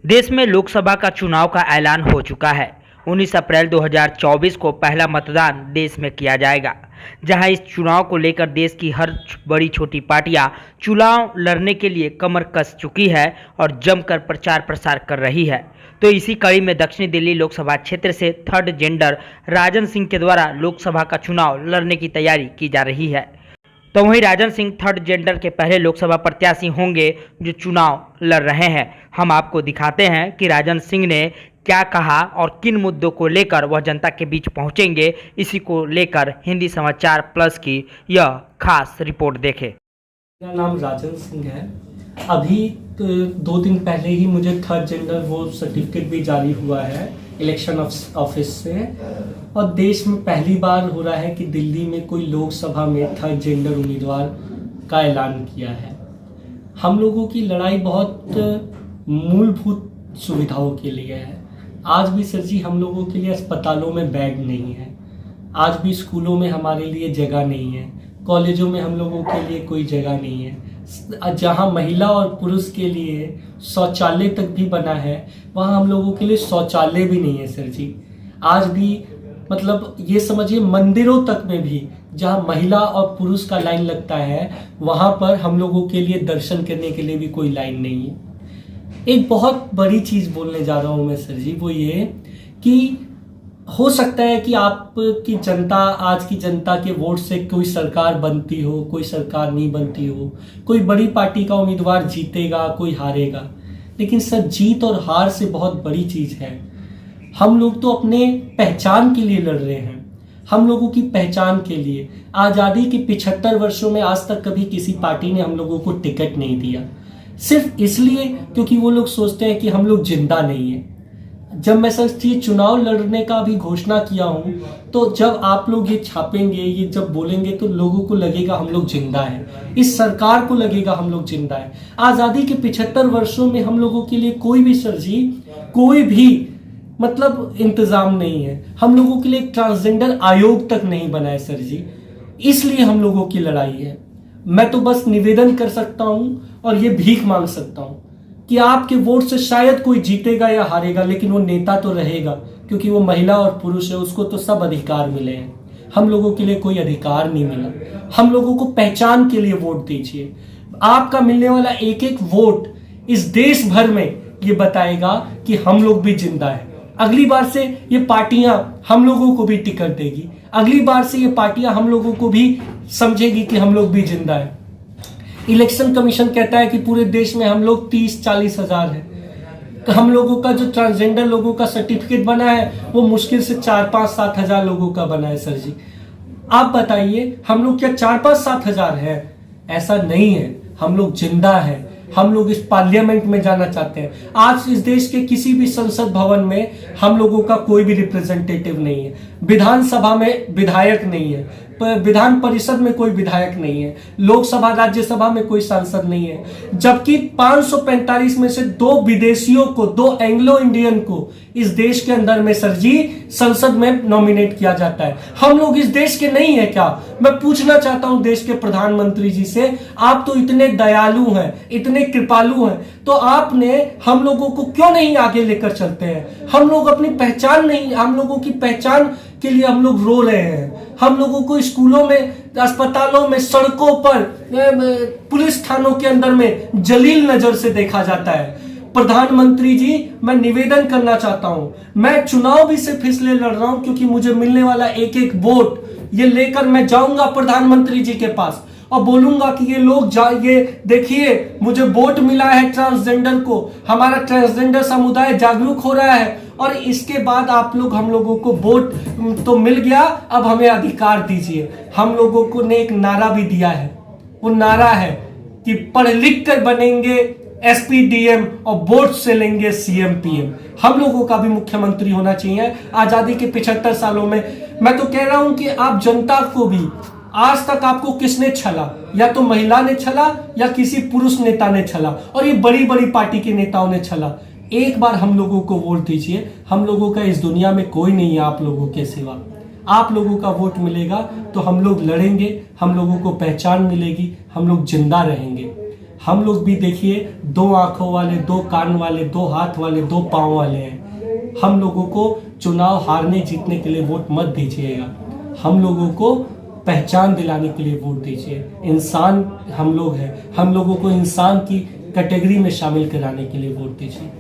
देश में लोकसभा का चुनाव का ऐलान हो चुका है। 19 अप्रैल 2024 को पहला मतदान देश में किया जाएगा, जहां इस चुनाव को लेकर देश की हर बड़ी छोटी पार्टियां चुनाव लड़ने के लिए कमर कस चुकी है और जमकर प्रचार प्रसार कर रही है। तो इसी कड़ी में दक्षिणी दिल्ली लोकसभा क्षेत्र से थर्ड जेंडर राजन सिंह के द्वारा लोकसभा का चुनाव लड़ने की तैयारी की जा रही है। तो वहीं राजन सिंह थर्ड जेंडर के पहले लोकसभा प्रत्याशी होंगे जो चुनाव लड़ रहे हैं। हम आपको दिखाते हैं कि राजन सिंह ने क्या कहा और किन मुद्दों को लेकर वह जनता के बीच पहुंचेंगे। इसी को लेकर हिंदी समाचार प्लस की यह खास रिपोर्ट देखें। मेरा नाम राजन सिंह है। अभी 2 दिन पहले ही मुझे थर्ड जेंडर वो सर्टिफिकेट भी जारी हुआ है इलेक्शन ऑफिस से, और देश में पहली बार हो रहा है कि दिल्ली में कोई लोकसभा में थर्ड जेंडर उम्मीदवार का ऐलान किया है। हम लोगों की लड़ाई बहुत मूलभूत सुविधाओं के लिए है। आज भी सर जी हम लोगों के लिए अस्पतालों में बेड नहीं है, आज भी स्कूलों में हमारे लिए जगह नहीं है, कॉलेजों में हम लोगों के लिए कोई जगह नहीं है। जहां महिला और पुरुष के लिए शौचालय तक भी बना है, वहां हम लोगों के लिए शौचालय भी नहीं है सर जी। आज भी मतलब ये समझिए मंदिरों तक में भी जहां महिला और पुरुष का लाइन लगता है, वहां पर हम लोगों के लिए दर्शन करने के लिए भी कोई लाइन नहीं है। एक बहुत बड़ी चीज बोलने जा रहा हूं मैं सर जी, वो ये कि हो सकता है कि आपकी जनता, आज की जनता के वोट से कोई सरकार बनती हो, कोई सरकार नहीं बनती हो, कोई बड़ी पार्टी का उम्मीदवार जीतेगा, कोई हारेगा, लेकिन सर जीत और हार से बहुत बड़ी चीज है। हम लोग तो अपने पहचान के लिए लड़ रहे हैं, हम लोगों की पहचान के लिए। आज़ादी के 75 वर्षों में आज तक कभी किसी पार्टी ने हम लोगों को टिकट नहीं दिया, सिर्फ इसलिए क्योंकि वो लोग सोचते हैं कि हम लोग जिंदा नहीं है। जब मैं सर ये चुनाव लड़ने का भी घोषणा किया हूं, तो जब आप लोग ये छापेंगे, ये जब बोलेंगे, तो लोगों को लगेगा हम लोग जिंदा हैं, इस सरकार को लगेगा हम लोग जिंदा हैं। आज़ादी के 75 वर्षों में हम लोगों के लिए कोई भी सर जी, कोई भी मतलब इंतजाम नहीं है। हम लोगों के लिए एक ट्रांसजेंडर आयोग तक नहीं बना है सर जी, इसलिए हम लोगों की लड़ाई है। मैं तो बस निवेदन कर सकता हूं और ये भीख मांग सकता हूं कि आपके वोट से शायद कोई जीतेगा या हारेगा, लेकिन वो नेता तो रहेगा, क्योंकि वो महिला और पुरुष है, उसको तो सब अधिकार मिले हैं। हम लोगों के लिए कोई अधिकार नहीं मिला। हम लोगों को पहचान के लिए वोट दीजिए। आपका मिलने वाला एक एक वोट इस देश भर में ये बताएगा कि हम लोग भी जिंदा है। अगली बार से ये पार्टियां हम लोगों को भी टिकट देगी, अगली बार से ये पार्टियां हम लोगों को भी समझेगी कि हम लोग भी जिंदा है। इलेक्शन कमीशन कहता है कि पूरे देश में हम लोग 30-40 हजार है। हम लोगों का जो ट्रांसजेंडर लोगों का सर्टिफिकेट बना है वो मुश्किल से 4-5-7 हजार लोगों का बना है सर जी। आप बताइए हम लोग क्या 4-5-7 हजार है? ऐसा नहीं है, हम लोग जिंदा है। हम लोग इस पार्लियामेंट में जाना चाहते हैं। आज इस देश के किसी भी संसद भवन में हम लोगों का कोई भी रिप्रेजेंटेटिव नहीं है, विधानसभा में विधायक नहीं है, विधान परिषद में कोई विधायक नहीं है, लोकसभा राज्यसभा में कोई सांसद नहीं है, जबकि 545 में से 2 विदेशियों को, 2 एंग्लो इंडियन को इस देश के अंदर में सर जी संसद में नॉमिनेट किया जाता है। हम लोग इस देश के नहीं है क्या? मैं पूछना चाहता हूं देश के प्रधानमंत्री जी से, आप तो इतने दयालु हैं, इतने कृपालु हैं, तो आपने हम लोगों को क्यों नहीं आगे लेकर चलते हैं? हम लोग अपनी पहचान नहीं, हम लोगों की पहचान के लिए हम लोग रो रहे हैं। हम लोगों को स्कूलों में, अस्पतालों में, सड़कों पर, पुलिस थानों के अंदर में जलील नजर से देखा जाता है। प्रधानमंत्री जी, मैं निवेदन करना चाहता हूं, मैं चुनाव भी सिर्फ इसलिए लड़ रहा हूं क्योंकि मुझे मिलने वाला एक एक वोट ये लेकर मैं जाऊंगा प्रधानमंत्री जी के पास और बोलूंगा कि ये लोग ये देखिए मुझे वोट मिला है ट्रांसजेंडर को, हमारा ट्रांसजेंडर समुदाय जागरूक हो रहा है, और इसके बाद आप लोग हम लोगों को वोट तो मिल गया, अब हमें अधिकार दीजिए। हम लोगों को ने एक नारा भी दिया है, वो नारा है कि पढ़ लिख कर बनेंगे एसपी डीएम और वोट से लेंगे सीएम पीएम। हम लोगों का भी मुख्यमंत्री होना चाहिए आजादी के 75 सालों में। मैं तो कह रहा हूं कि आप जनता को भी, आज तक आपको किसने छला? या तो महिला ने छला या किसी पुरुष नेता ने छला, और ये बड़ी बड़ी पार्टी के नेताओं ने छला। एक बार हम लोगों को वोट दीजिए। हम लोगों का इस दुनिया में कोई नहीं है आप लोगों के सिवा। आप लोगों का वोट मिलेगा तो हम लोग लड़ेंगे, हम लोगों को पहचान मिलेगी, हम लोग जिंदा रहेंगे। हम लोग भी देखिए 2 आंखों वाले, 2 कान वाले, 2 हाथ वाले, 2 पाँव वाले हैं। हम लोगों को चुनाव हारने जीतने के लिए वोट मत दीजिएगा। हम लोगों को पहचान दिलाने के लिए वोट दीजिए। इंसान हम लोग हैं, हम लोगों को इंसान की कैटेगरी में शामिल कराने के लिए वोट दीजिए।